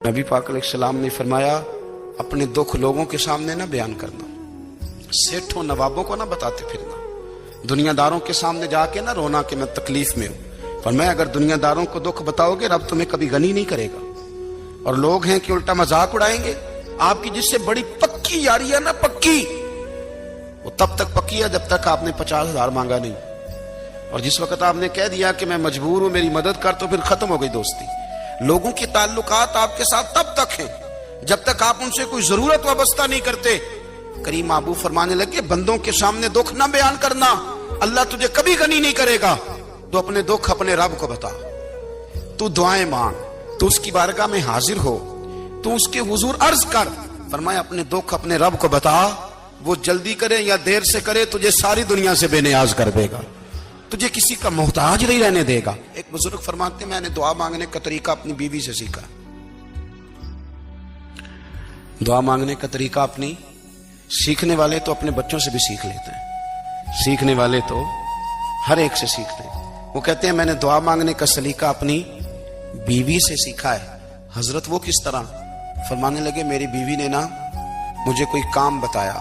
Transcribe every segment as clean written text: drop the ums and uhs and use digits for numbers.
نبی پاک علیہ السلام نے فرمایا اپنے دکھ لوگوں کے سامنے نہ بیان کرنا، سیٹھوں نوابوں کو نہ بتاتے پھرنا، دنیا داروں کے سامنے جا کے نہ رونا کہ میں تکلیف میں ہوں۔ فرمایا اگر دنیا داروں کو دکھ بتاؤ گے رب تمہیں کبھی غنی نہیں کرے گا، اور لوگ ہیں کہ الٹا مذاق اڑائیں گے۔ آپ کی جس سے بڑی پکی یاری ہے نا، پکی، وہ تب تک پکی ہے جب تک آپ نے 50,000 مانگا نہیں، اور جس وقت آپ نے کہہ دیا کہ میں مجبور ہوں میری مدد کر، تو پھر ختم ہو گئی دوستی۔ لوگوں کے تعلقات آپ کے ساتھ تب تک ہیں جب تک آپ ان سے کوئی ضرورت وابستہ نہیں کرتے۔ کریم محبوب فرمانے لگے بندوں کے سامنے دکھ نہ بیان کرنا، اللہ تجھے کبھی غنی نہیں کرے گا۔ تو اپنے دکھ اپنے رب کو بتا، تو دعائیں مانگ، تو اس کی بارگاہ میں حاضر ہو، تو اس کے حضور عرض کر۔ فرمایا اپنے دکھ اپنے رب کو بتا، وہ جلدی کرے یا دیر سے کرے تجھے ساری دنیا سے بے نیاز کر دے گا، تجھے کسی کا محتاج نہیں رہنے دے گا۔ ایک بزرگ فرماتے ہیں میں نے دعا مانگنے کا طریقہ اپنی بیوی سے سیکھا۔ دعا مانگنے کا طریقہ اپنی، سیکھنے والے تو اپنے بچوں سے بھی سیکھ لیتے ہیں، سیکھنے والے تو ہر ایک سے سیکھتے ہیں۔ وہ کہتے ہیں میں نے دعا مانگنے کا سلیقہ اپنی بیوی سے سیکھا ہے۔ حضرت وہ کس طرح؟ فرمانے لگے میری بیوی نے نا مجھے کوئی کام بتایا،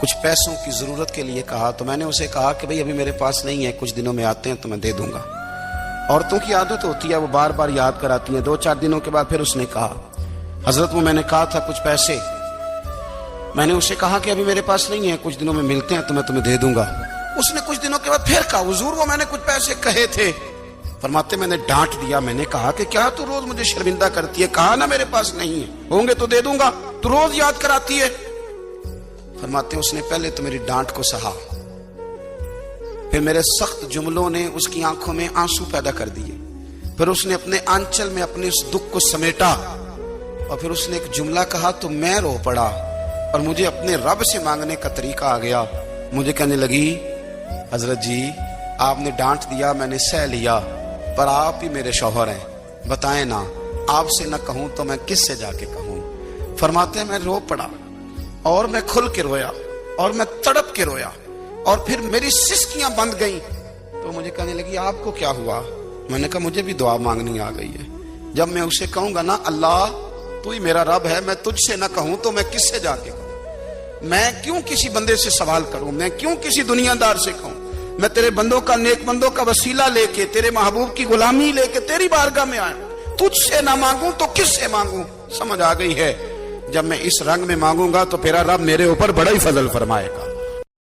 کچھ پیسوں کی ضرورت کے لیے کہا، تو میں نے اسے کہا کہ بھئی ابھی میرے پاس نہیں ہے، کچھ دنوں میں آتے ہیں تو میں دے دوں گا۔ عورتوں کی عادت ہوتی ہے وہ بار بار یاد کراتی ہیں۔ 2-4 دنوں کے بعد پھر اس نے کہا حضرت وہ میں نے کہا تھا کچھ پیسے، میں نے اسے کہا کہ ابھی میرے پاس نہیں ہے، کچھ دنوں میں ملتے ہیں تو میں تمہیں دے دوں گا۔ اس نے کچھ دنوں کے بعد پھر کہا حضور وہ میں نے کچھ پیسے کہے تھے۔ فرماتے میں نے ڈانٹ دیا، میں نے کہا کہ کیا تو روز مجھے شرمندہ کرتی ہے، کہا نا میرے پاس نہیں ہے، ہوں گے تو دے دوں گا، تو روز یاد کراتی ہے۔ فرماتے ہیں اس نے پہلے تو میری ڈانٹ کو سہا، پھر میرے سخت جملوں نے اس کی آنکھوں میں آنسو پیدا کر دیے، پھر اس نے اپنے آنچل میں اپنے اس دکھ کو سمیٹا، اور پھر اس نے ایک جملہ کہا تو میں رو پڑا، اور مجھے اپنے رب سے مانگنے کا طریقہ آ گیا۔ مجھے کہنے لگی حضرت جی آپ نے ڈانٹ دیا میں نے سہ لیا، پر آپ ہی میرے شوہر ہیں، بتائیں نا آپ سے نہ کہوں تو میں کس سے جا کے کہوں۔ فرماتے ہیں میں رو پڑا، اور میں کھل کے رویا، اور میں تڑپ کے رویا، اور پھر میری سسکیاں بند گئیں۔ تو مجھے کہنے لگی آپ کو کیا ہوا؟ میں نے کہا مجھے بھی دعا مانگنی آ گئی ہے، جب میں اسے کہوں گا نا اللہ تو ہی میرا رب ہے، میں تجھ سے نہ کہوں تو میں کس سے جا کے کہوں؟ میں کیوں کسی بندے سے سوال کروں؟ میں کیوں کسی دنیا دار سے کہوں؟ میں تیرے بندوں کا، نیک بندوں کا وسیلہ لے کے، تیرے محبوب کی غلامی لے کے تیری بارگاہ میں آیا، تجھ سے نہ مانگوں تو کس سے مانگوں؟ سمجھ آ گئی ہے جب میں اس رنگ میں مانگوں گا تو پھر رب میرے اوپر بڑا ہی فضل فرمائے گا۔